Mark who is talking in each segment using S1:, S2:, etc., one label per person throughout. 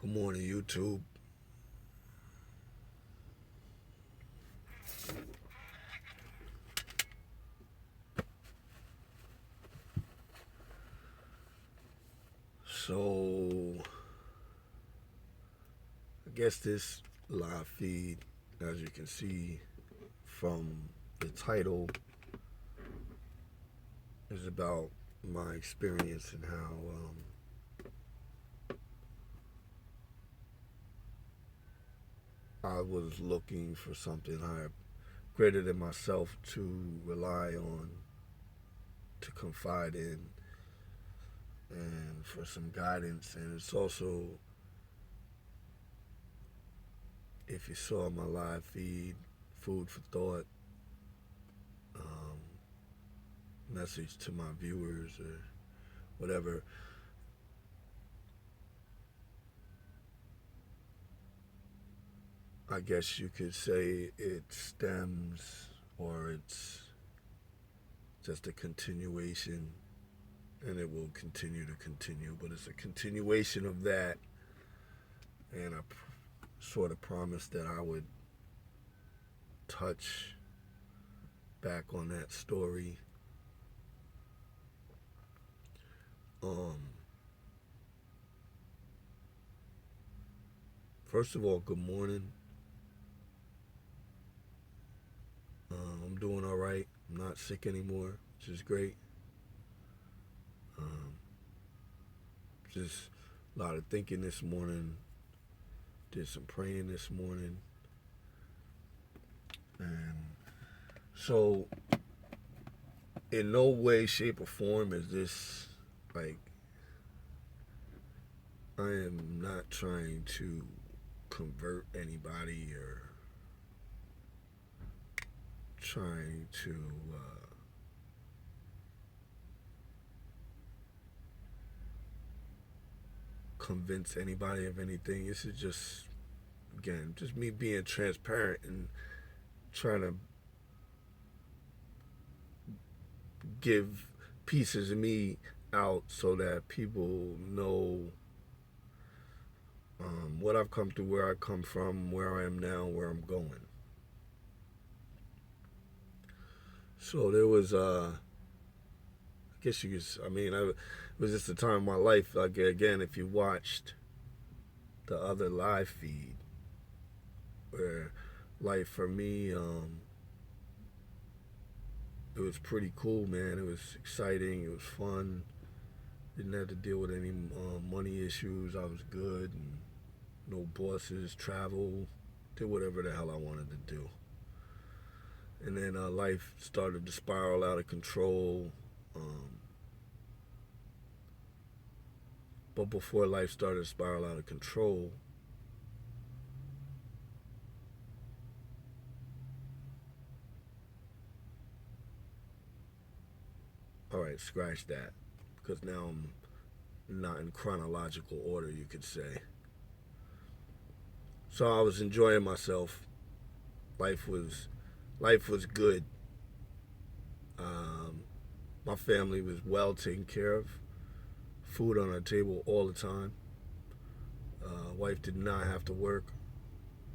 S1: Good morning, YouTube. So, I guess this live feed, as you can see from the title, is about my experience and how I was looking for something higher, greater than myself to rely on, to confide in, and for some guidance. And it's also, if you saw my live feed, food for thought, um, message to my viewers or whatever. I guess you could say it stems, or it's just a continuation, and it will continue to continue, but it's a continuation of that. And I sort of promised that I would touch back on that story. Um, First of all, good morning. I'm doing all right. I'm not sick anymore, which is great. Um, just a lot of thinking this morning. Did some praying this morning. And so, in no way, shape, or form is this like, I am not trying to convert anybody or trying to convince anybody of anything. This is just, again, just me being transparent and trying to give pieces of me out so that people know what I've come through, where I come from, where I am now, where I'm going. So there was, I guess you could, it was just a time in my life. Like, again, if you watched the other live feed, where life for me, it was pretty cool, man. It was exciting. It was fun. Didn't have to deal with any money issues. I was good. And no bosses. Travel. Did whatever the hell I wanted to do. And then life started to spiral out of control. But before life started to spiral out of control, all right, scratch that. Because now I'm not in chronological order, you could say. So I was enjoying myself. Life was life was good. Um, my family was well taken care of. Food on our table all the time. Wife did not have to work.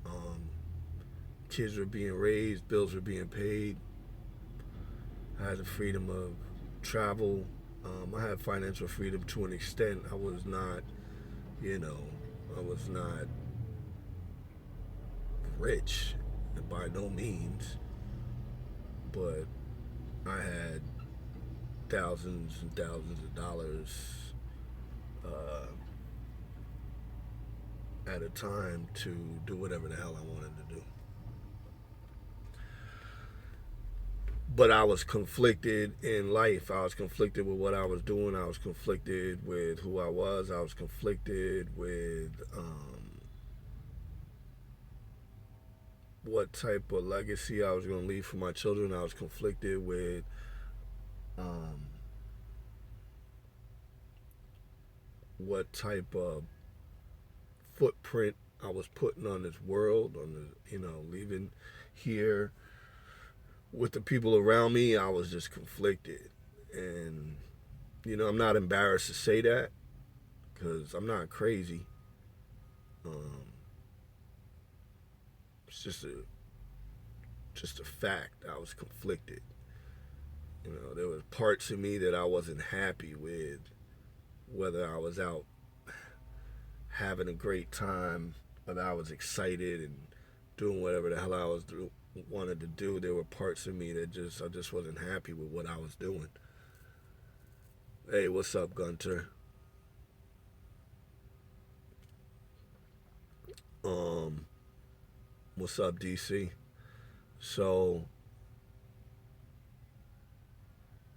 S1: Um, Kids were being raised. Bills were being paid. I had the freedom of travel. I had financial freedom to an extent. I was not, you know, I was not rich by no means, but I had thousands and thousands of dollars uh, at a time to do whatever the hell I wanted to do. But I was conflicted in life. I was conflicted with what I was doing. I was conflicted with who I was. I was conflicted with what type of legacy I was going to leave for my children. I was conflicted with um, what type of footprint I was putting on this world, on the, leaving here with the people around me. I was just conflicted. And, I'm not embarrassed to say that because I'm not crazy. Um, it's just a fact. I was conflicted. There was parts of me that I wasn't happy with, whether I was out having a great time, whether I was excited and doing whatever the hell wanted to do. There were parts of me that I just wasn't happy with what I was doing. Hey, what's up, Gunter? Um, what's up, DC? So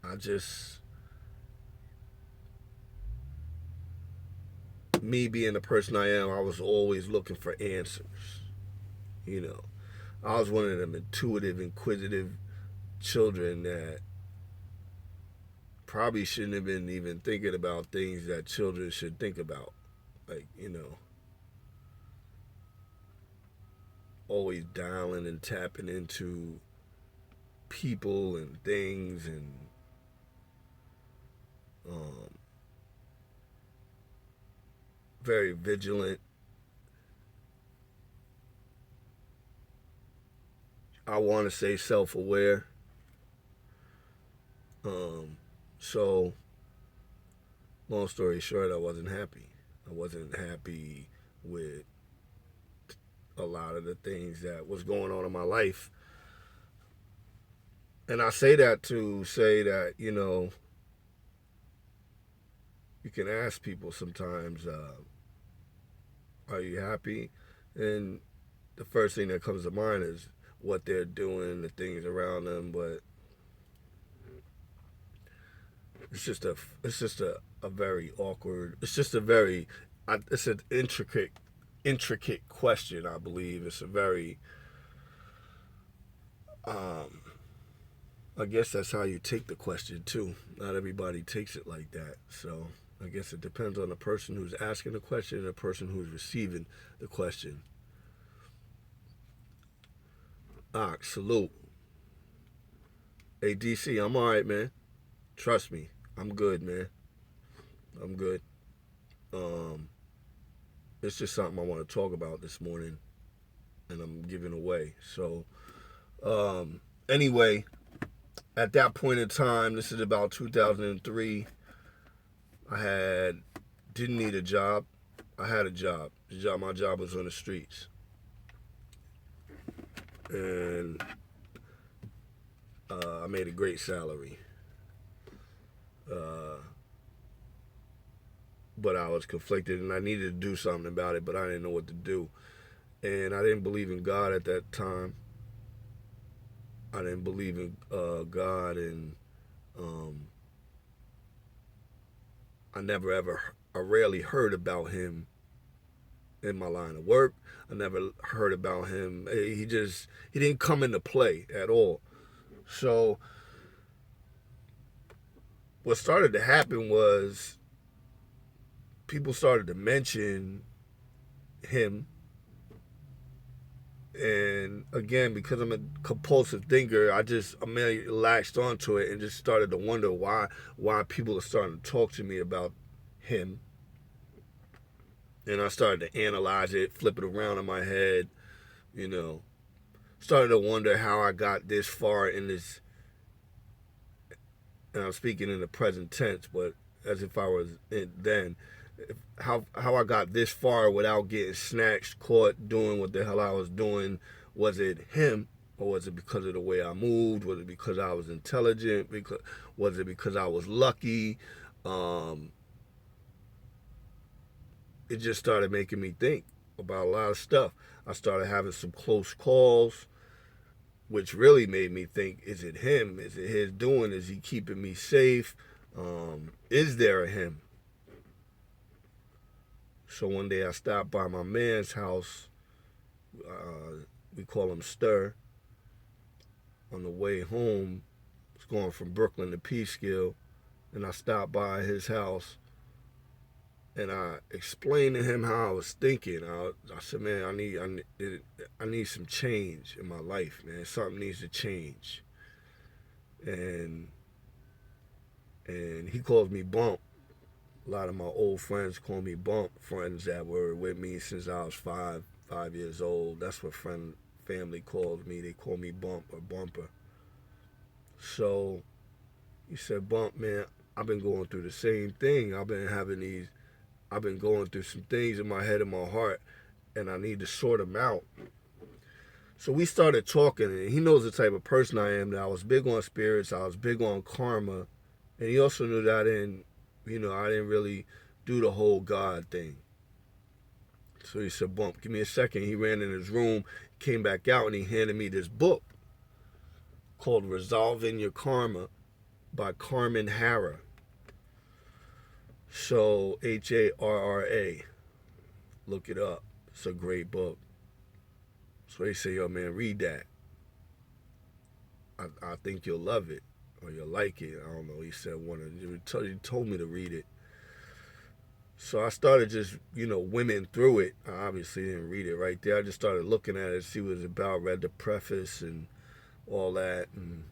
S1: I just, me being the person I am, I was always looking for answers. You know, I was one of them intuitive, inquisitive children that probably shouldn't have been even thinking about things that children should think about. Like, always dialing and tapping into people and things and um, very vigilant. I want to say self aware. Um, so, long story short, I wasn't happy. I wasn't happy with a lot of the things that was going on in my life. And I say that to say that, you can ask people sometimes, are you happy? And the first thing that comes to mind is what they're doing, the things around them, but it's just a very awkward. It's just a very it's an intricate question. I believe it's a very um, I guess that's how you take the question too. Not everybody takes it like that. So I guess it depends on the person who's asking the question and the person who's receiving the question. Salute. Hey DC, I'm alright, man. Trust me, I'm good, man. I'm good. Um, it's just something I want to talk about this morning, and I'm giving away. So, anyway, at that point in time, this is about 2003. I didn't need a job. I had a job. My job was on the streets, and I made a great salary. Uh, but I was conflicted, and I needed to do something about it, but I didn't know what to do. And I didn't believe in God at that time. I didn't believe in God, and um, I rarely heard about Him in my line of work. I never heard about Him. He didn't come into play at all. So what started to happen was people started to mention Him. And again, because I'm a compulsive thinker, I just immediately latched onto it and just started to wonder why people are starting to talk to me about Him. And I started to analyze it, flip it around in my head, you know. Started to wonder how I got this far in this, and I'm speaking in the present tense, but as if I was then, how I got this far without getting snatched, caught doing what the hell I was doing. Was it Him, or was it because of the way I moved? Was it because I was intelligent? Was it because I was lucky? Um, it just started making me think about a lot of stuff. I started having some close calls, which really made me think, is it Him? Is it His doing? Is He keeping me safe? Is there a Him? So one day I stopped by my man's house. We call him Stir. On the way home, I was going from Brooklyn to Peekskill, and I stopped by his house, and I explained to him how I was thinking. I said, man, I need some change in my life, man. Something needs to change. And he calls me Bump. A lot of my old friends call me Bump. Friends that were with me since I was 5 years old. That's what family calls me. They call me Bump or Bumper. So he said, Bump, man, I've been going through the same thing. I've been going through some things in my head and my heart, and I need to sort them out. So we started talking, and he knows the type of person I am, that I was big on spirits, I was big on karma, and he also knew that I didn't really do the whole God thing. So he said, Bump, give me a second. He ran in his room, came back out, and he handed me this book called Resolving Your Karma by Carmen Harra. So Harra. Look it up. It's a great book. So they say, yo, man, read that. I think you'll love it or you'll like it. I don't know. He said he told me to read it. So I started just, whimming through it. I obviously didn't read it right there. I just started looking at it, see what it was about, read the preface and all that. And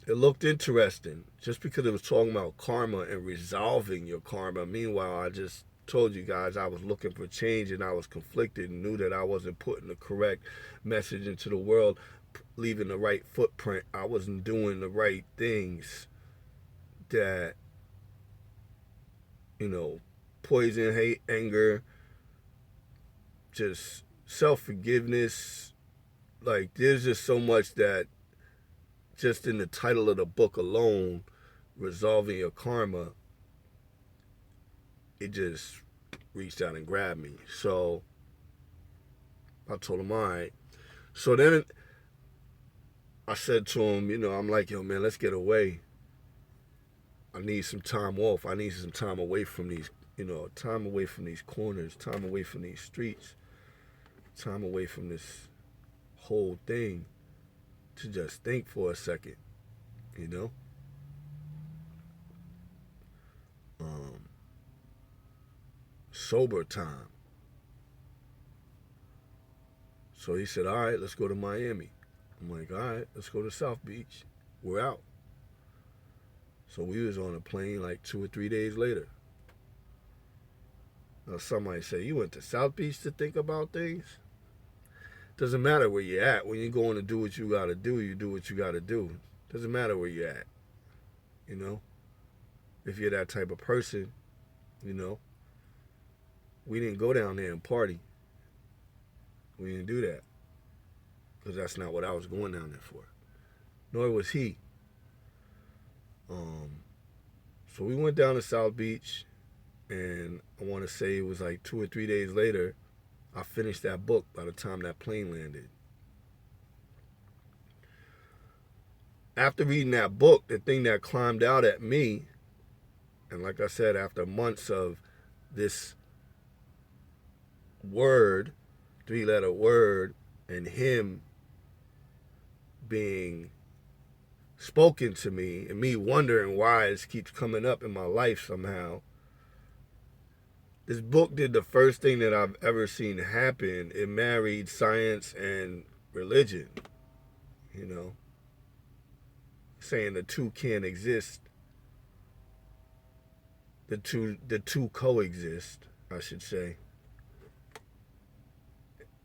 S1: it looked interesting just because it was talking about karma and resolving your karma. Meanwhile, I just told you guys I was looking for change and I was conflicted and knew that I wasn't putting the correct message into the world, leaving the right footprint. I wasn't doing the right things that, poison, hate, anger, just self-forgiveness. Like, there's just so much that just in the title of the book alone, Resolving Your Karma, it just reached out and grabbed me. So I told him, all right. So then I said to him, I'm like, yo, man, let's get away. I need some time off. I need some time away from these, time away from these corners, time away from these streets, time away from this whole thing to just think for a second, sober time. So he said, all right, let's go to Miami. I'm like, all right, let's go to South Beach. We're out. So we was on a plane like 2 or 3 days later. Now somebody say, you went to South Beach to think about things? Doesn't matter where you're at. When you're going to do what you got to do, you do what you got to do. Doesn't matter where you're at. If you're that type of person, we didn't go down there and party. We didn't do that. Because that's not what I was going down there for. Nor was he. So we went down to South Beach, and I want to say it was like 2 or 3 days later, I finished that book by the time that plane landed. After reading that book, the thing that climbed out at me, and like I said, after months of this word, 3-letter word, and him being spoken to me, and me wondering why this keeps coming up in my life somehow, this book did the first thing that I've ever seen happen. It married science and religion, saying the two can't exist. The two coexist, I should say.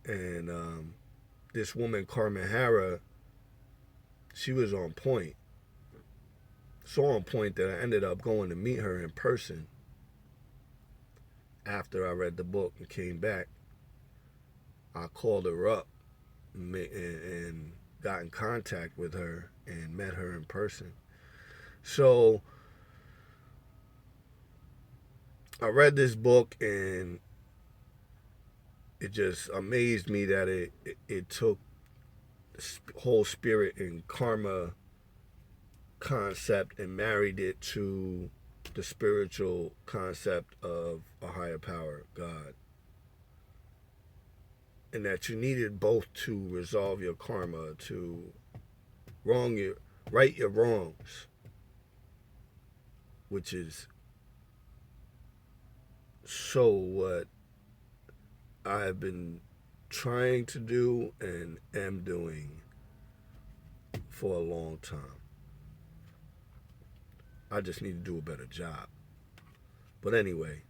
S1: And this woman, Carmen Harra, she was on point. So on point that I ended up going to meet her in person after I read the book and came back. I called her up and got in contact with her and met her in person. So I read this book, and it just amazed me that it took the whole spirit and karma concept and married it to the spiritual concept of a higher power, God. And that you needed both to resolve your karma, to right your wrongs, which is so what I have been trying to do and am doing for a long time. I just need to do a better job. But anyway,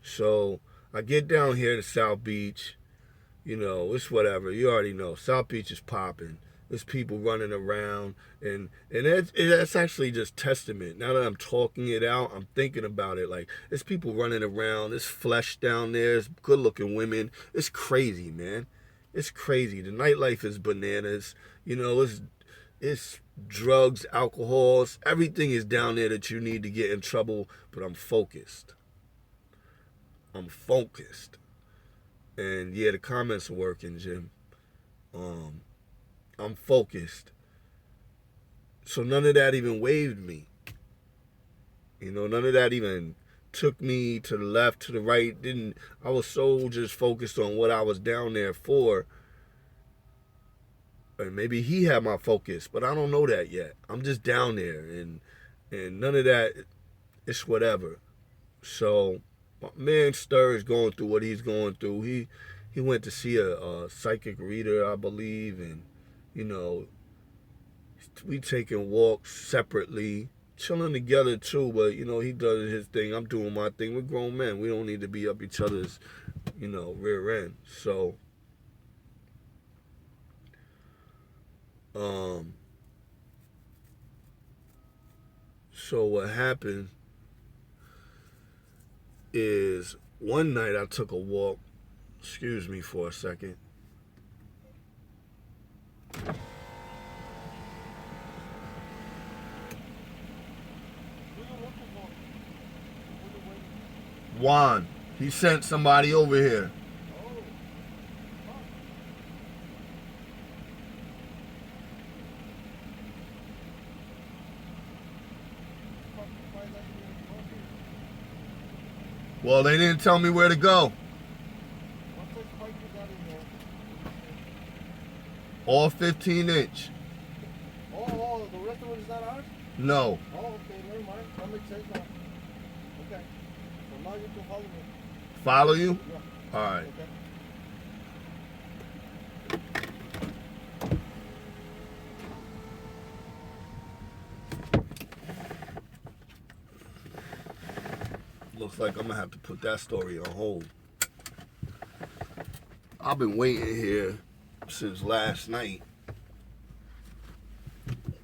S1: so I get down here to South Beach. You know, it's whatever. You already know. South Beach is popping. There's people running around, and that's actually just testament. Now that I'm talking it out, I'm thinking about it. Like, there's people running around. There's flesh down there. There's good-looking women. It's crazy, man. It's crazy. The nightlife is bananas. You know, it's drugs, alcohols. Everything is down there that you need to get in trouble. But I'm focused. I'm focused. And yeah, the comments are working, Jim. I'm focused. So none of that even waved me. You know, none of that even took me to the left, to the right. Didn't. I was so just focused on what I was down there for. And maybe he had my focus, but I don't know that yet. I'm just down there, and none of that. It's whatever. So my man Stir is going through what he's going through. He went to see a psychic reader, I believe, and you know, we taking walks separately, chilling together too. But you know, he does his thing. I'm doing my thing. We're grown men. We don't need to be up each other's, you know, rear end. So, so what happened is one night I took a walk. Excuse me for a second. Juan, he sent somebody over here. Well, they didn't tell me where to go. All 15-inch.
S2: Oh, the rest of it is not ours?
S1: No.
S2: Oh, okay, never mind. That makes sense now. Okay. So now you can follow me.
S1: Follow you?
S2: Yeah.
S1: All right. Okay. Looks like I'm gonna have to put that story on hold. I've been waiting here since last night.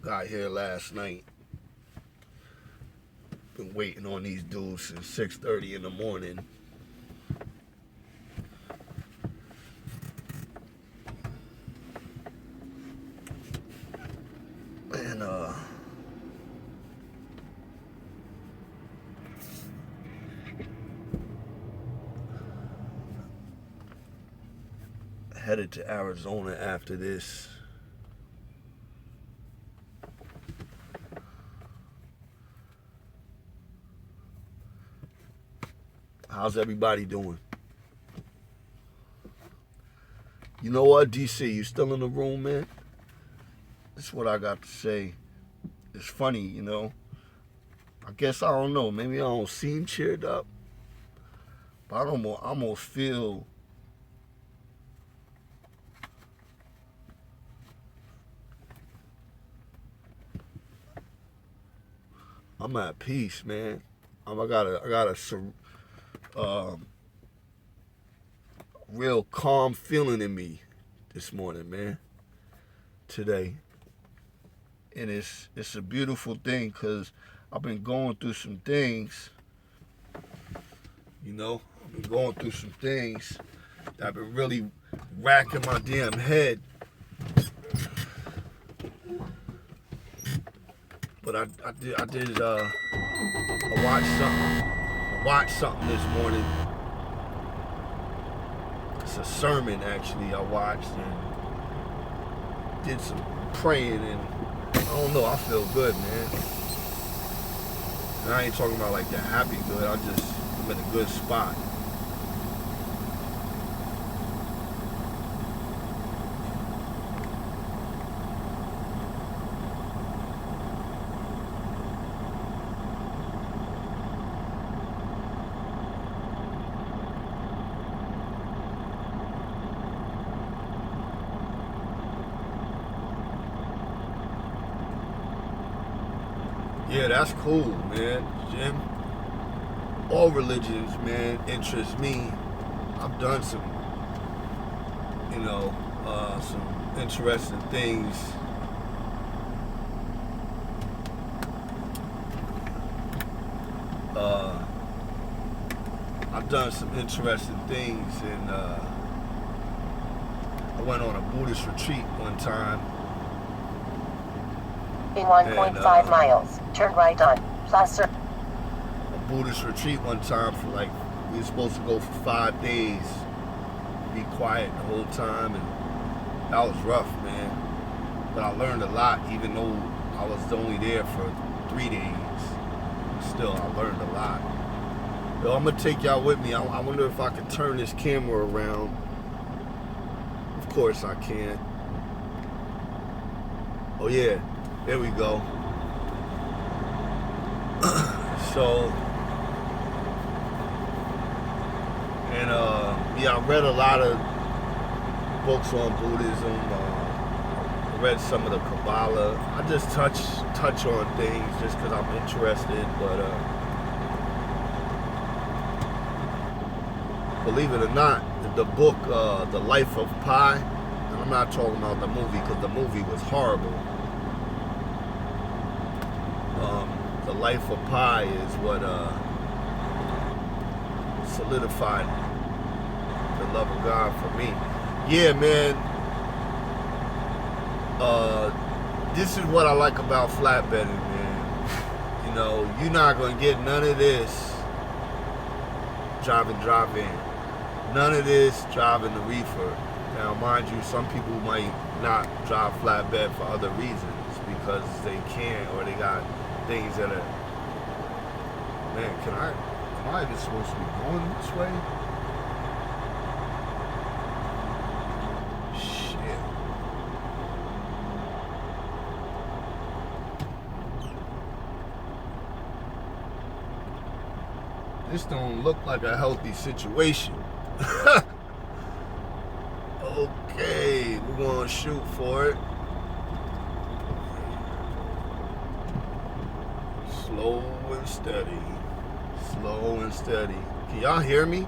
S1: Got here last night. Been waiting on these dudes since 6:30 in the morning. And headed to Arizona after this. How's everybody doing? You know what, DC, you still in the room, man? That's what I got to say. It's funny, you know. I guess I don't know. Maybe I don't seem cheered up. But I almost feel I'm at peace, man. I got a real calm feeling in me this morning, man. Today, and it's a beautiful thing because I've been going through some things. You know, I've been going through some things that have been really racking my damn head. But I watched something this morning. It's a sermon actually I watched and did some praying, and I don't know, I feel good, man. And I ain't talking about like that happy good, I'm in a good spot. Yeah, that's cool, man. Jim, all religions, man, interest me. I've done some, some interesting things. I've done some interesting things, and I went on a Buddhist retreat one time.
S3: In 1.5 miles, turn right on Placer.
S1: A Buddhist retreat one time for we were supposed to go for 5 days, be quiet the whole time, and that was rough, man. But I learned a lot, even though I was only there for 3 days. Still, I learned a lot. Yo, I'm gonna take y'all with me. I wonder if I can turn this camera around. Of course I can. Oh yeah, there we go. So, and yeah, I read a lot of books on Buddhism. I read some of the Kabbalah. I just touch on things just because I'm interested, but believe it or not, the book, The Life of Pi, and I'm not talking about the movie because the movie was horrible. The Life of Pi is what solidified the love of God for me. Yeah, man. This is what I like about flatbedding, man. You're not gonna get none of this driving in. None of this driving the reefer. Now, mind you, some people might not drive flatbed for other reasons because they can't or they got things that are. Man, am I even supposed to be going this way? Shit. This don't look like a healthy situation. Okay, we're gonna shoot for it. Slow and steady. Slow and steady. Can y'all hear me?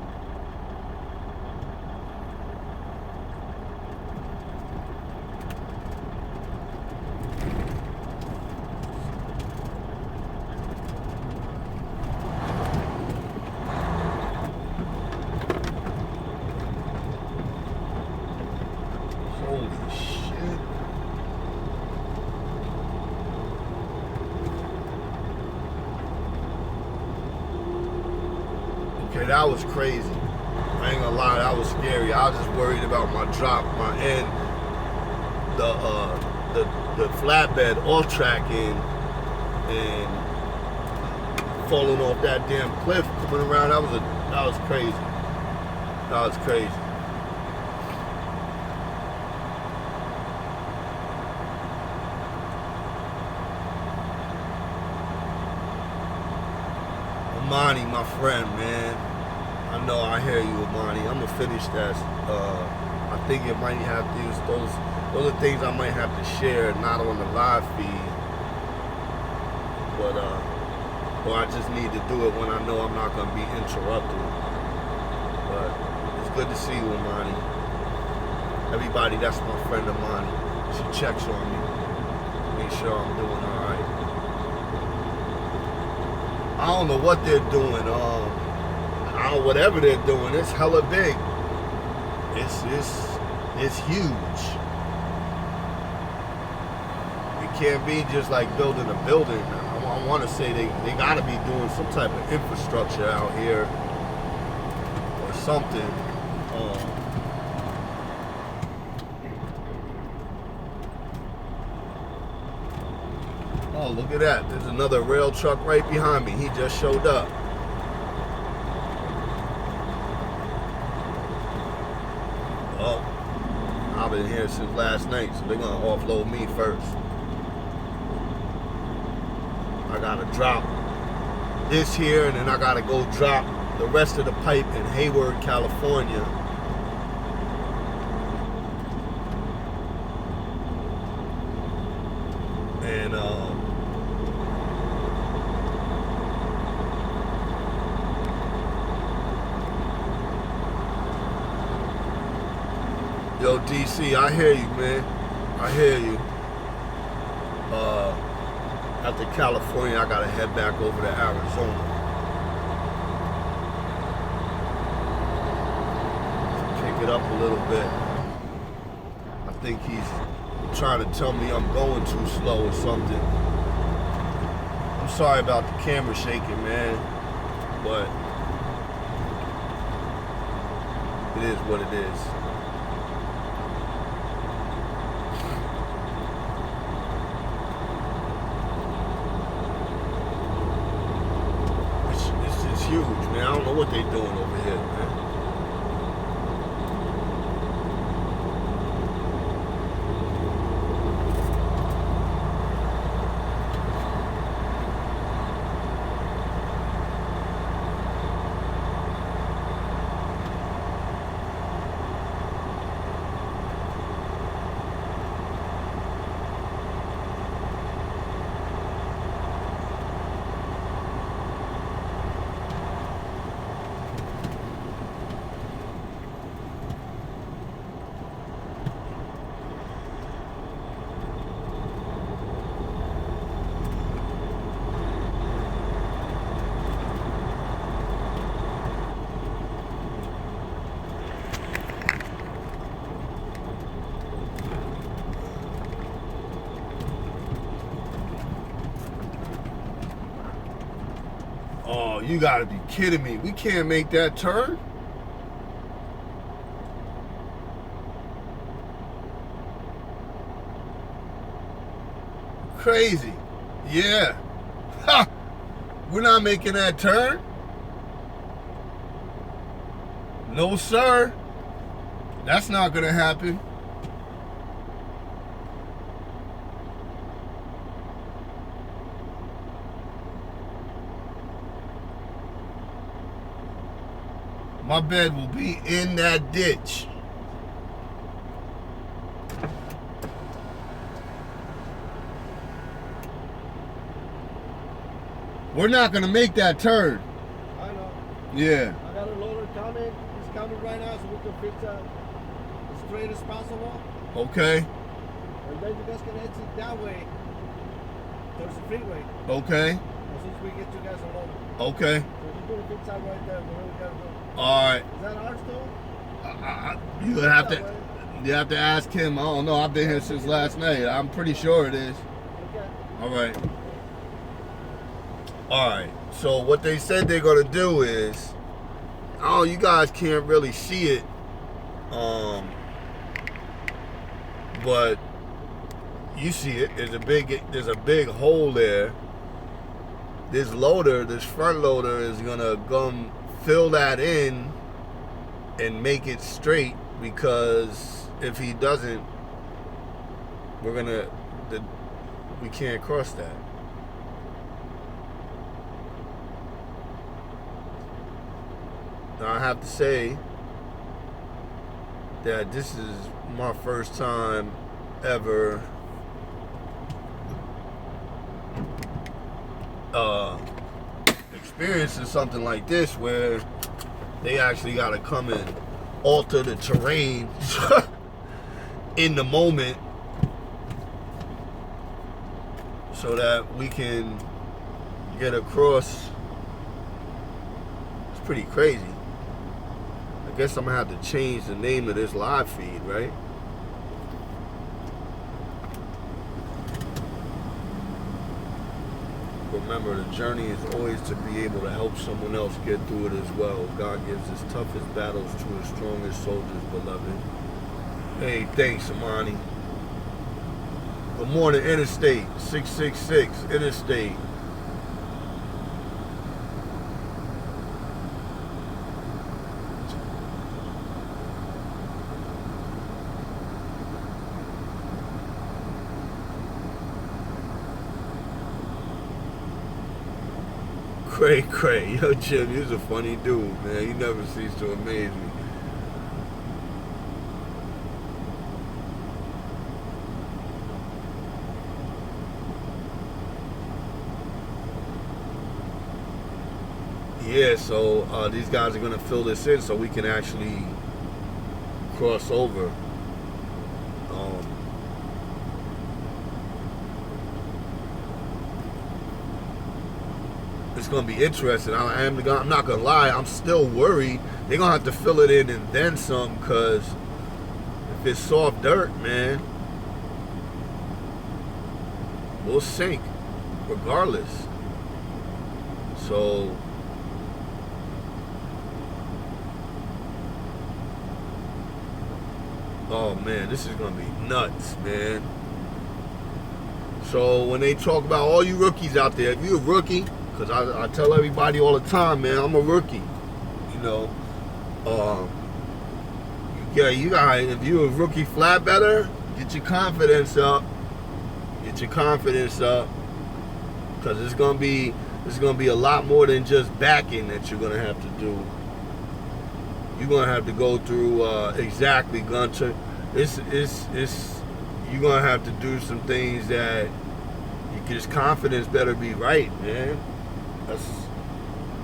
S1: That was crazy. I ain't gonna lie, that was scary. I was just worried about my drop, my end, the flatbed off tracking and falling off that damn cliff coming around. That was crazy. That was crazy. Amani, my friend, man. I know, I hear you, Amani. I'm gonna finish that. I think it might have those are things I might have to share, not on the live feed, but or I just need to do it when I know I'm not gonna be interrupted. But it's good to see you, Amani. Everybody, that's my friend Amani. She checks on me, make sure I'm doing all right. I don't know what they're doing. Whatever they're doing, it's hella big. It's huge. It can't be just like building a building. I want to say they gotta be doing some type of infrastructure out here or something. Oh, look at that. There's another rail truck right behind me. He just showed up. Oh, I've been here since last night, so they're gonna offload me first. I gotta drop this here, and then I gotta go drop the rest of the pipe in Hayward, California. And Yo, DC, I hear you, man. I hear you. After California, I gotta head back over to Arizona. Kick it up a little bit. I think he's trying to tell me I'm going too slow or something. I'm sorry about the camera shaking, man, but it is what it is. It's huge, man. I don't know what they're doing over here, man. Oh, you gotta be kidding me. We can't make that turn? Crazy. Yeah. Ha! We're not making that turn? No, sir. That's not gonna happen. My bed will be in that ditch. We're not gonna make that turn.
S2: I know.
S1: Yeah.
S2: I got a loader coming. He's coming right now, so we can fix that as straight as possible.
S1: Okay.
S2: And then you guys can exit that way towards the freeway.
S1: Okay.
S2: As soon as we get you guys a loader.
S1: Okay.
S2: So we're gonna fix that right there. Where we gotta go.
S1: All right.
S2: Is that ours too?
S1: You have to ask him. I don't know. I've been here since last night. I'm pretty sure it is.
S2: Okay.
S1: All right. All right. So what they said they're gonna do is, oh, you guys can't really see it, but you see it. There's a big hole there. This front loader is gonna come fill that in and make it straight, because if he doesn't, we can't cross that. Now I have to say that this is my first time ever experiencing something like this, where they actually got to come and alter the terrain in the moment so that we can get across. It's pretty crazy. I guess I'm gonna have to change the name of this live feed, right? Remember, the journey is always to be able to help someone else get through it as well. God gives his toughest battles to his strongest soldiers, beloved. Hey, thanks, Amani. Good morning, Interstate 666, Interstate. Cray. Yo, Jim, you're a funny dude, man. You never cease to amaze me. Yeah, so these guys are going to fill this in so we can actually cross over. It's gonna be interesting. I'm not gonna lie. I'm still worried. They're gonna have to fill it in and then some, because if it's soft dirt, man, we'll sink regardless. So oh man, this is gonna be nuts, man. So when they talk about all you rookies out there, if you're a rookie, because I tell everybody all the time, man, I'm a rookie. You know, you got, if you're a rookie flatbedder, get your confidence up. Get your confidence up, because it's gonna be a lot more than just backing that you're gonna have to do. You're gonna have to go through exactly, Gunter. It's you're gonna have to do some things that his confidence better be right, man. That's,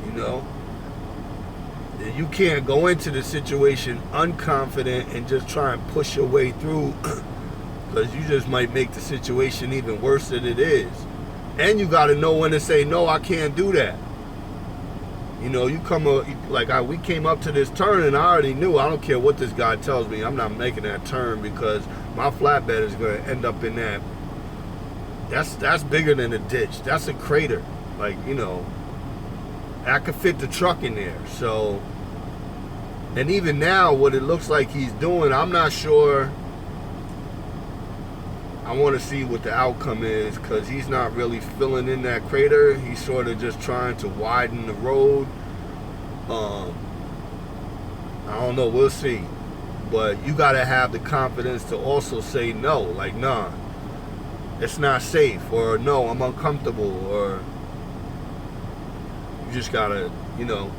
S1: you know, you can't go into the situation unconfident and just try and push your way through, because you just might make the situation even worse than it is. And you got to know when to say, no, I can't do that. You know, we came up to this turn and I already knew, I don't care what this guy tells me, I'm not making that turn, because my flatbed is going to end up in that. That's bigger than a ditch. That's a crater. Like, you know, I could fit the truck in there. So, and even now, what it looks like he's doing, I'm not sure. I want to see what the outcome is, because he's not really filling in that crater. He's sort of just trying to widen the road. I don't know. We'll see. But you got to have the confidence to also say no. Like, nah, it's not safe. Or no, I'm uncomfortable. Or you just got to, you know,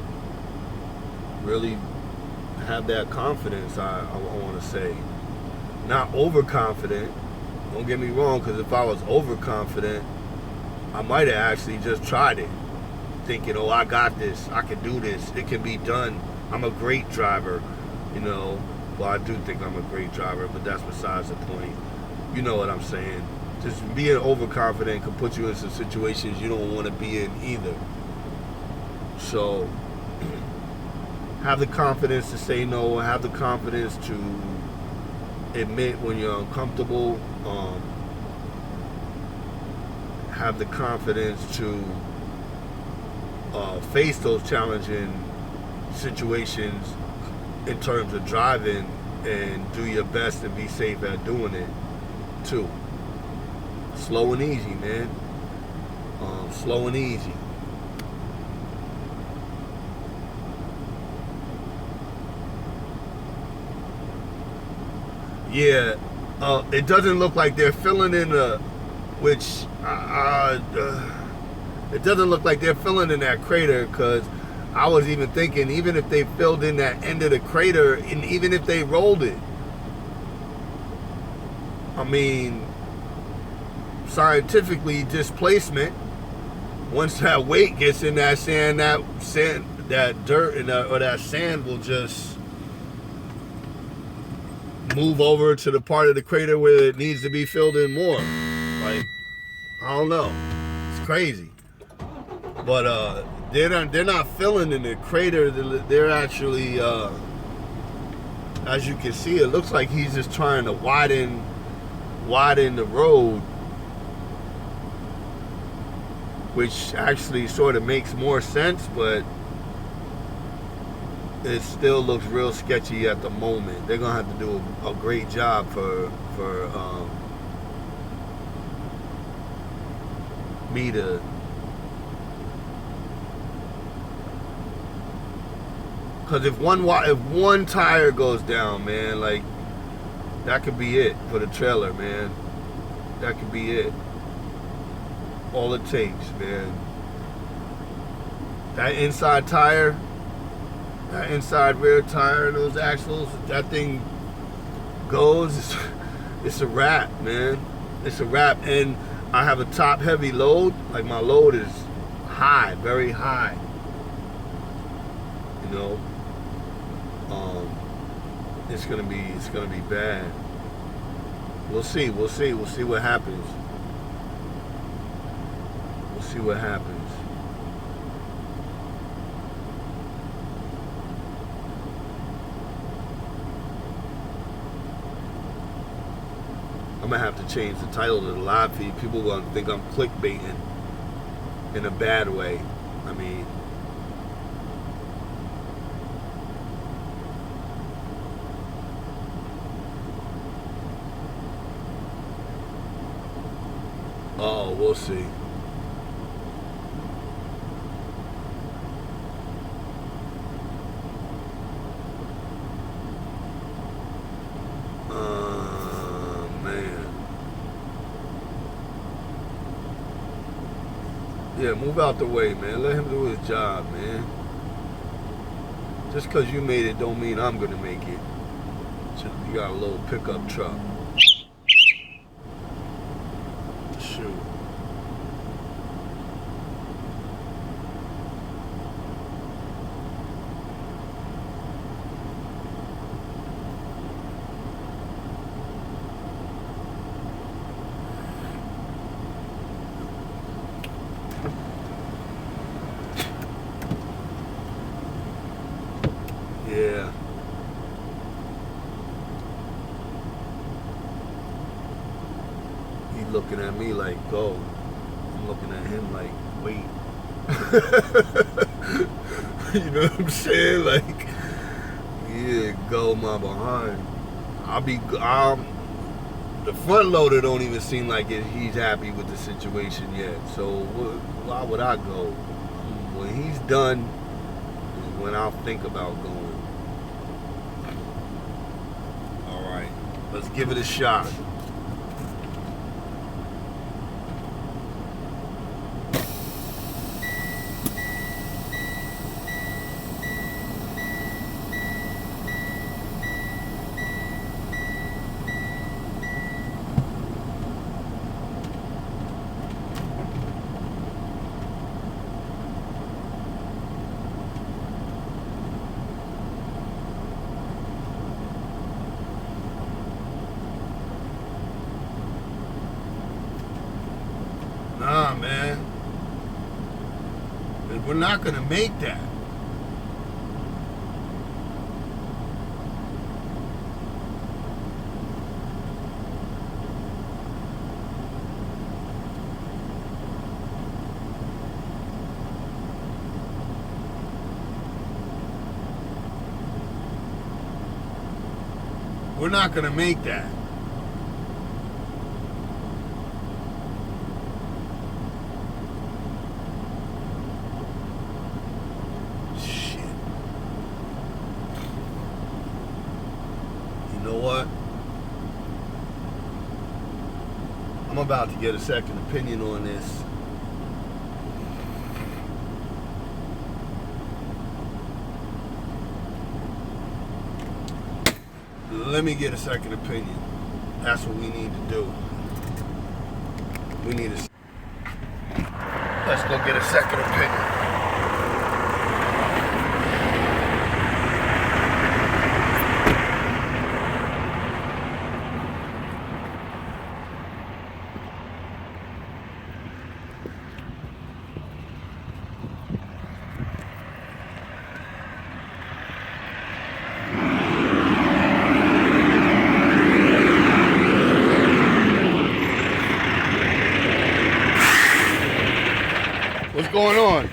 S1: really have that confidence, I want to say. Not overconfident. Don't get me wrong, because if I was overconfident, I might have actually just tried it, thinking, oh, I got this, I can do this, it can be done, I'm a great driver, you know. Well, I do think I'm a great driver, but that's besides the point. You know what I'm saying. Just being overconfident can put you in some situations you don't want to be in either. So have the confidence to say no, have the confidence to admit when you're uncomfortable, have the confidence to face those challenging situations in terms of driving, and do your best and be safe at doing it too. Slow and easy, man. Slow and easy. Yeah, it doesn't look like they're filling in it doesn't look like they're filling in that crater, because I was even thinking, even if they filled in that end of the crater, and even if they rolled it, I mean, scientifically, displacement, once that weight gets in that sand, that dirt or that sand will just move over to the part of the crater where it needs to be filled in more. Like, I don't know. It's crazy. But they're not filling in the crater. They're actually, as you can see, it looks like he's just trying to widen the road, which actually sort of makes more sense, but it still looks real sketchy at the moment. They're gonna have to do a great job for me to because if one tire goes down, man, like, that could be it for the trailer, man. That could be it. All it takes, man. That inside tire, that inside rear tire, and those axles, that thing goes, it's a wrap, man. It's a wrap. And I have a top heavy load. Like, my load is high, very high. You know, it's gonna be bad. We'll see what happens. We'll see what happens. I'm gonna have to change the title to the live feed. People are gonna think I'm clickbaiting in a bad way. I mean, oh, we'll see. Man. Yeah, move out the way, man. Let him do his job, man. Just because you made it don't mean I'm going to make it. You got a little pickup truck. Shoot. Yeah. He's looking at me like, go. I'm looking at him like, wait. You know what I'm saying? Like, yeah, go my behind. The front loader don't even seem like he's happy with the situation yet. So why would I go? When he's done is when I'll think about going. Alright, let's give it a shot. Nah, man. We're not gonna make that. We're not gonna make that. You know what? I'm about to get a second opinion on this. Let me get a second opinion. That's what we need to do. We need a... Let's go get a second opinion. What's going on?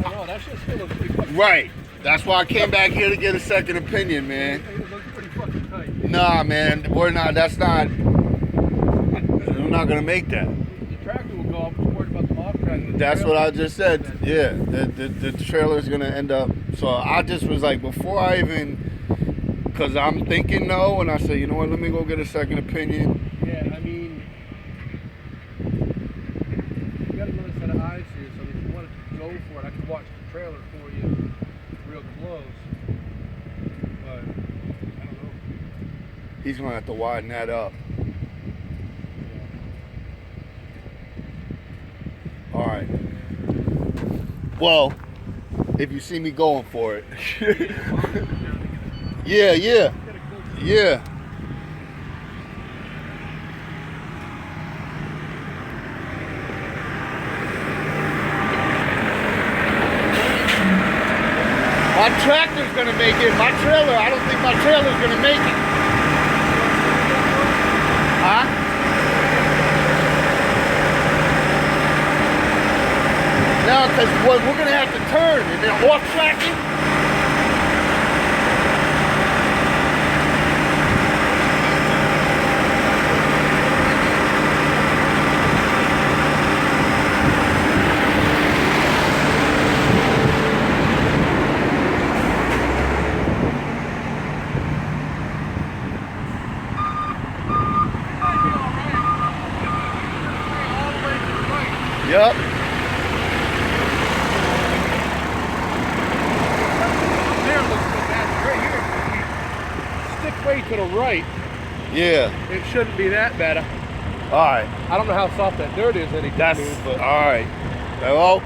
S2: Oh, that shit still looks pretty fucking
S1: Right. That's why I came back here to get a second opinion, man.
S2: It looks pretty fucking tight.
S1: Nah, man. We're not. That's not. We're not gonna make that.
S2: The tractor will go up. I'm worried about the mob tractor.
S1: That's what I just said. Yeah. The trailer's gonna end up. So I just was like, before I even, because I'm thinking no, and I said, you know what? Let me go get a second opinion.
S2: Yeah, I mean, you got another set of eyes here, so if you want to go for it, I can watch the trailer for you real close. But I don't know.
S1: He's gonna have to widen that up. All right. Well, if you see me going for it. Yeah. My tractor's gonna make it. My trailer, I don't think my trailer's gonna make it. Huh? No, because we're gonna have to turn and then off tracking. Yep.
S2: There looks so bad. Right here, stick way to the right.
S1: Yeah.
S2: It shouldn't be that bad.
S1: Alright.
S2: I don't know how soft that dirt is any
S1: That's
S2: but
S1: alright. Well,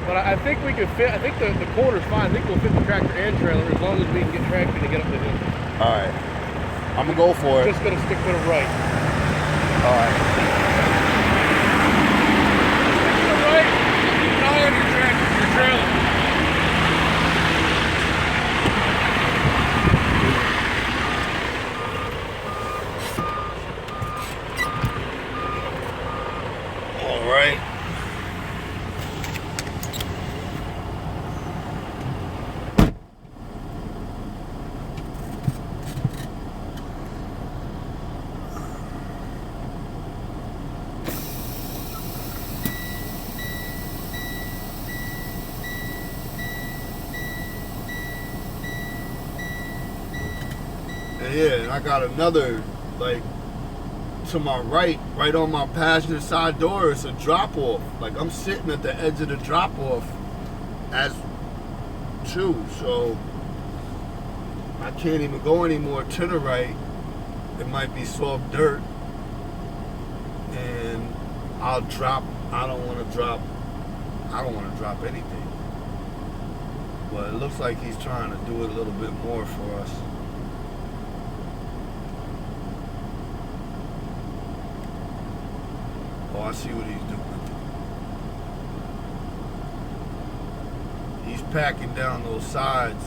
S2: but I think we can fit. I think the corner's fine. I think we'll fit the tractor and trailer as long as we can get traction to get up the hill.
S1: alright. I'm gonna go for it.
S2: Just gonna stick to the right.
S1: Alright.
S2: Stick to the right. Keep an eye on your tractor, your trailer.
S1: Alright. Yeah, and I got another, like, to my right on my passenger side door, it's a drop off. Like, I'm sitting at the edge of the drop off as too, so I can't even go anymore to the right. It might be soft dirt, and I'll drop. I don't want to drop anything. But it looks like he's trying to do it a little bit more for us. Oh, I see what he's doing. He's packing down those sides.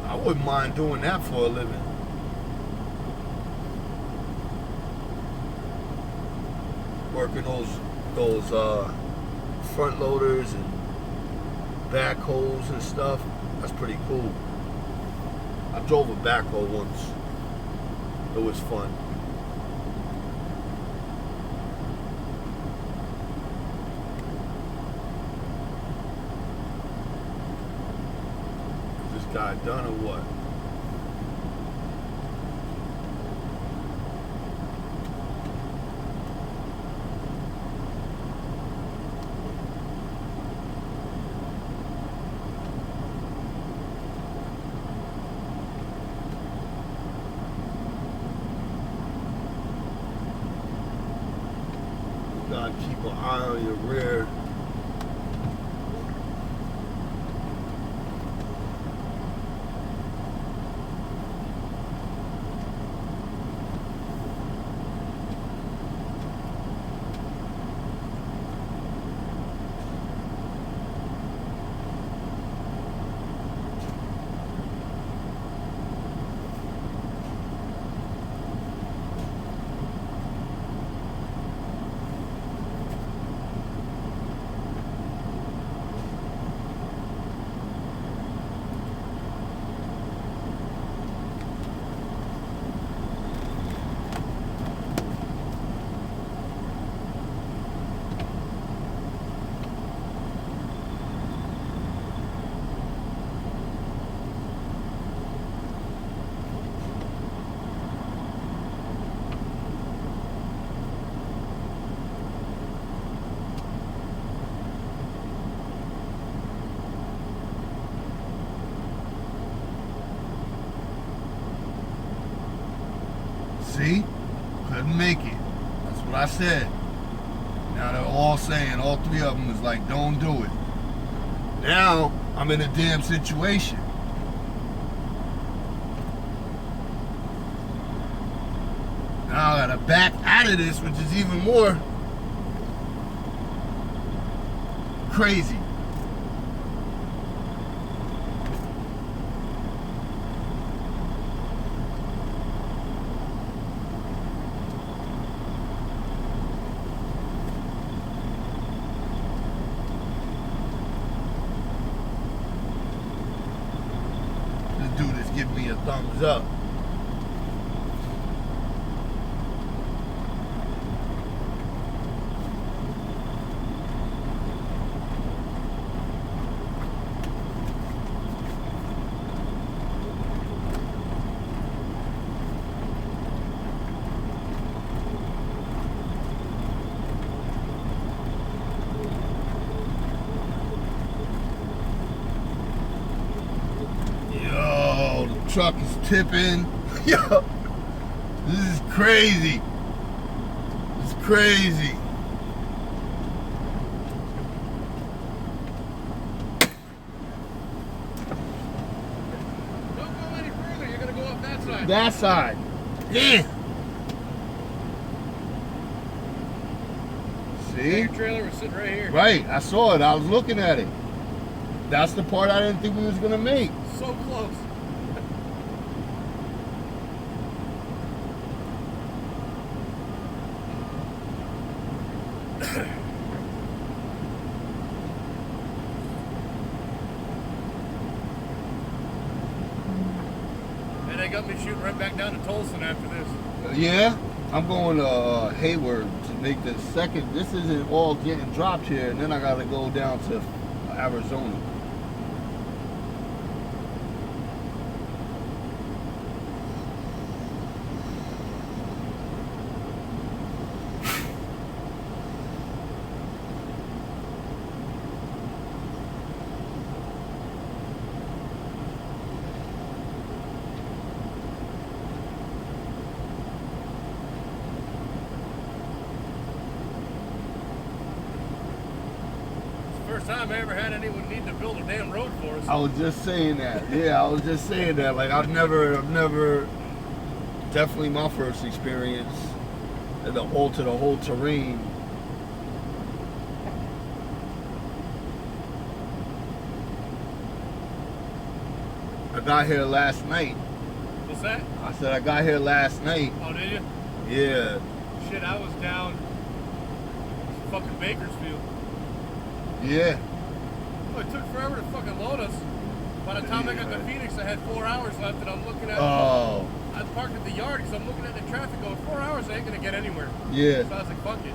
S1: I wouldn't mind doing that for a living. Working those front loaders and backhoes and stuff. That's pretty cool. I drove a backhoe once. It was fun. Is this guy done or what? Gotta keep an eye on your rear. See? Couldn't make it. That's what I said. Now they're all saying, all three of them is like, don't do it. Now, I'm in a damn situation. Now I gotta back out of this, which is even more crazy. This dude is giving me a thumbs up. Yo, the truck is tipping. Yo, this is crazy. It's crazy.
S2: Don't go any further. You're gonna go up that side.
S1: That side. Yeah. See?
S2: Your trailer was sitting right here.
S1: Right, I saw it. I was looking at it. That's the part I didn't think we was gonna make.
S2: So close. And they got me shooting right back down to Tolson after this.
S1: Yeah, I'm going to Hayward to make the second. This isn't all getting dropped here, and then I gotta go down to Arizona.
S2: First time I ever had anyone need to build a damn road for us.
S1: I was just saying that. Yeah, I was just saying that. Like I've never, definitely my first experience to alter the whole terrain. I got here last night.
S2: What's that?
S1: I said I got here last night.
S2: Oh, did you?
S1: Yeah.
S2: Shit, I was down fucking Bakersfield.
S1: Yeah.
S2: Oh, it took forever to fucking load us. By the time I got to Phoenix, I had 4 hours left, and I'm looking at.
S1: Oh.
S2: I parked at the yard because I'm looking at the traffic going 4 hours. I ain't gonna get anywhere.
S1: Yeah.
S2: So I was like, fuck it.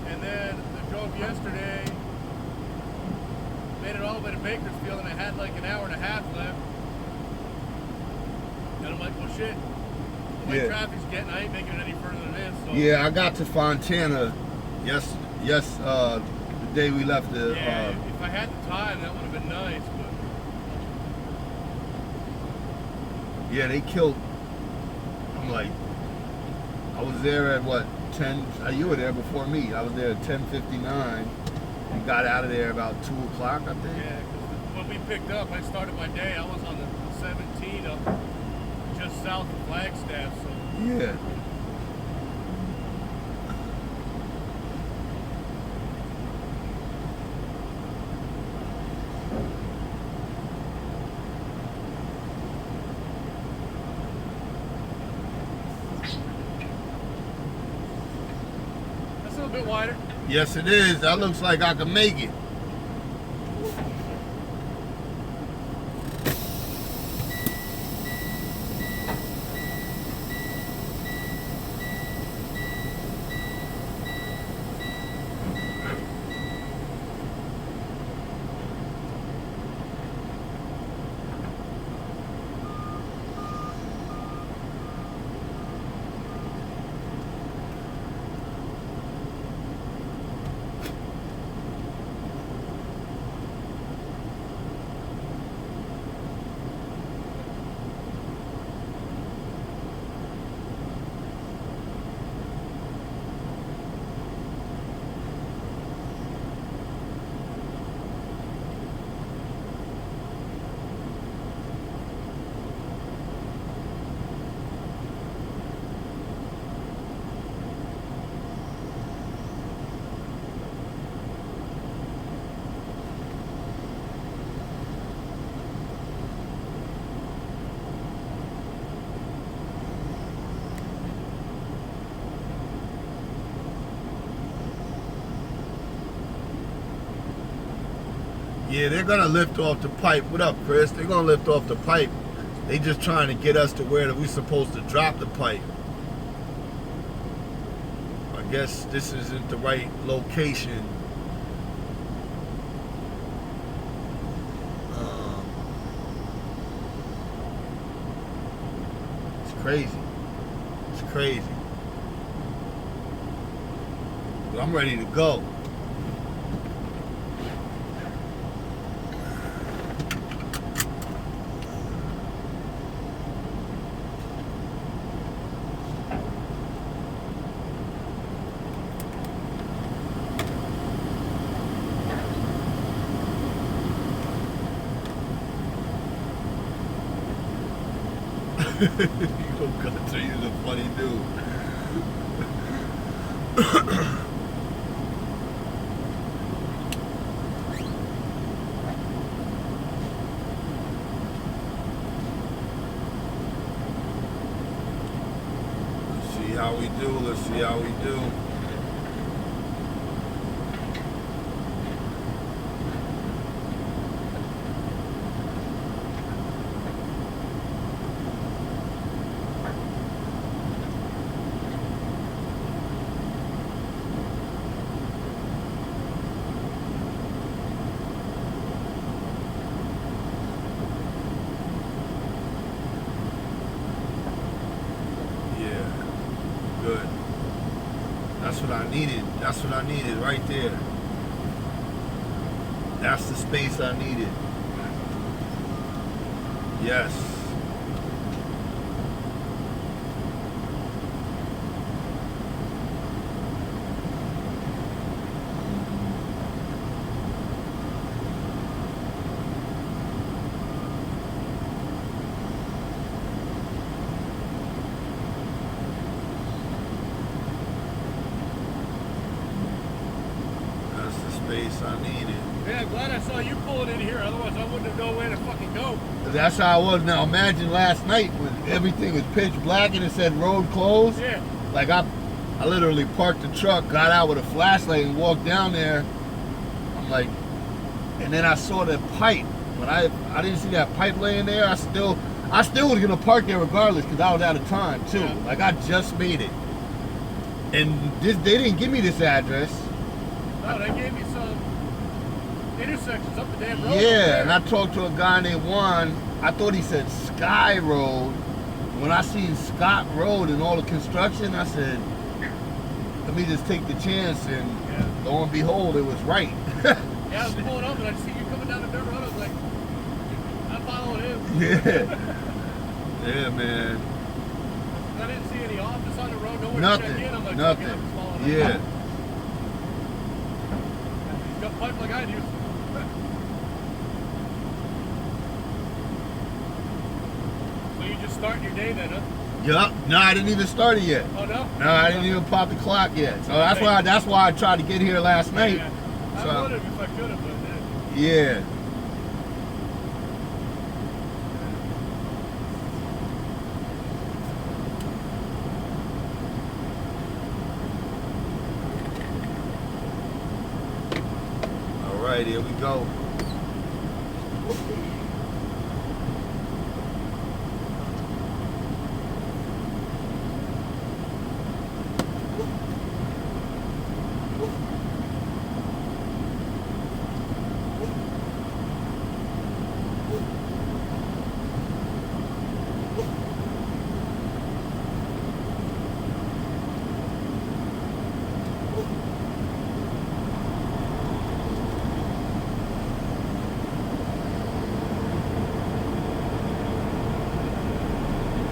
S2: And then I drove yesterday, made it all the way to Bakersfield, and I had like an hour and a half left. And I'm like, well, shit. The way
S1: Yeah.
S2: traffic's getting, I ain't making it any further than this. So.
S1: Yeah, I got to Fontana. The day we left the.
S2: Yeah, if I had the time, that would have been nice. But
S1: Yeah, they killed. I'm like, I was there at what 10? You were there before me. I was there at 10:59 and got out of there about 2 o'clock, I think.
S2: yeah, because when we picked up, I started my day. I was on the 17 up just south of Flagstaff. So
S1: Yeah.
S2: that's a little bit wider.
S1: Yes, it is. That looks like I can make it. Yeah, they're gonna lift off the pipe. What up, Chris? They're gonna lift off the pipe. They just trying to get us to where we're supposed to drop the pipe. I guess this isn't the right location. It's crazy. It's crazy. But I'm ready to go. You know, Gunter, you're a funny dude. Let's see how we do. Let's see how we do. Good. That's what I needed. That's what I needed right there. That's the space I needed. Yes. Space I needed.
S2: Yeah, I'm glad I saw you pulling in here. Otherwise, I wouldn't have known where to fucking go.
S1: That's how I was. Now imagine last night when everything was pitch black and it said road closed.
S2: Yeah.
S1: Like I literally parked the truck, got out with a flashlight and walked down there. I'm like, and then I saw the pipe. When I didn't see that pipe laying there, I still was gonna park there regardless because I was out of time too.
S2: Yeah.
S1: Like I just made it, and they didn't give me this address.
S2: No, they gave me some intersections up the damn road.
S1: Yeah, and I talked to a guy named Juan. I thought he said Sky Road. When I seen Scott Road and all the construction, I said, let me just take the chance, and lo and behold, it was right.
S2: Yeah, I was pulling up and I see you coming down the dirt road. I was like, I'm following him.
S1: Yeah. Yeah, man.
S2: I didn't see any office on the road, nowhere
S1: Nothing.
S2: to check in. I'm like,
S1: Nothing.
S2: okay, I'm just following him.
S1: Yeah.
S2: He's got pipe like I do. So you just starting your day then, huh?
S1: Yup. No, I didn't even start it yet.
S2: Oh no?
S1: No, I didn't even pop the clock yet. So that's why I tried to get here last night.
S2: Yeah. I
S1: So,
S2: would have if I could have, but
S1: yeah. All right, here we go.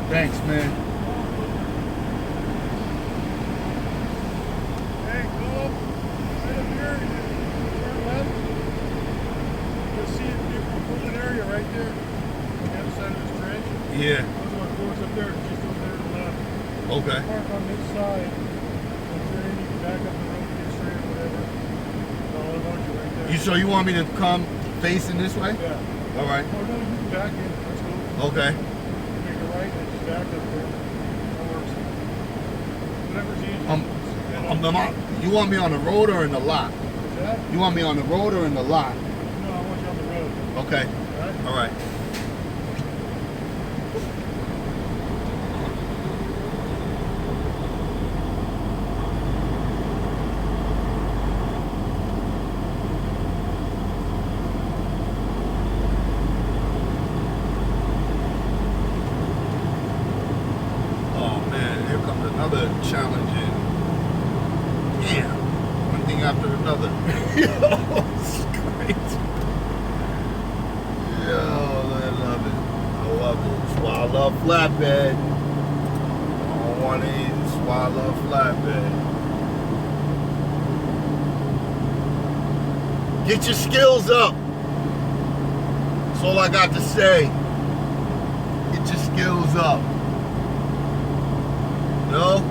S1: Thanks, man.
S2: hey, go up right up here and turn left. You'll see a open area right there on the other side of this trench.
S1: Yeah.
S2: Those are my forks up there, just over there to the left.
S1: Okay.
S2: Park on this side. And then you can back up the road, get straight or whatever. No, I want you right there.
S1: So you want me to come facing this way?
S2: Yeah.
S1: All right.
S2: Oh, no, you can back in. Let's go.
S1: Okay.
S2: Make a right and just back up there. That works. Whatever's easier.
S1: You want me on the road or in the lot?
S2: What's that?
S1: You want me on the road or in the lot?
S2: No, I want you on
S1: Okay.
S2: All right?
S1: All right. Oh man, here comes another challenging. Damn, one thing after another. Yo, it's crazy. Yo, I love it. I love it. That's why I love Flatbed. All 180. That's why I love Flatbed. Get your skills up. That's all I got to say. Get your skills up. No?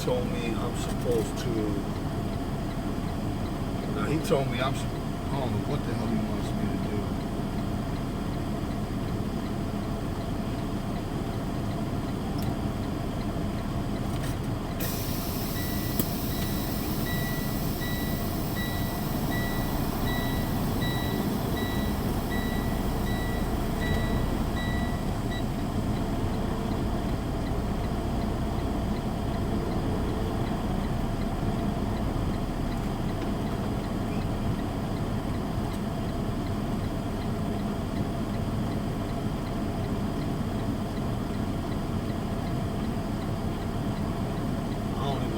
S1: Told me I'm supposed to. Now he told me I don't know what the hell he wants me to do.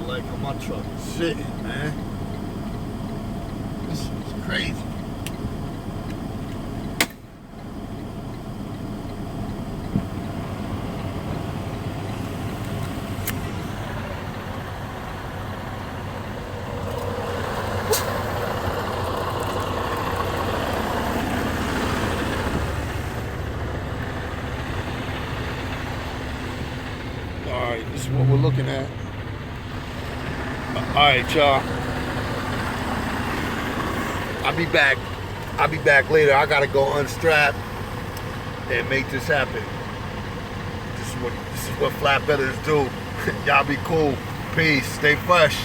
S1: Like how my truck is sitting, man. This is crazy. All right, this is what we're looking at. Alright, y'all. I'll be back. I'll be back later. I gotta go unstrap and make this happen. This is what flatbedders do. Y'all be cool. Peace. Stay fresh.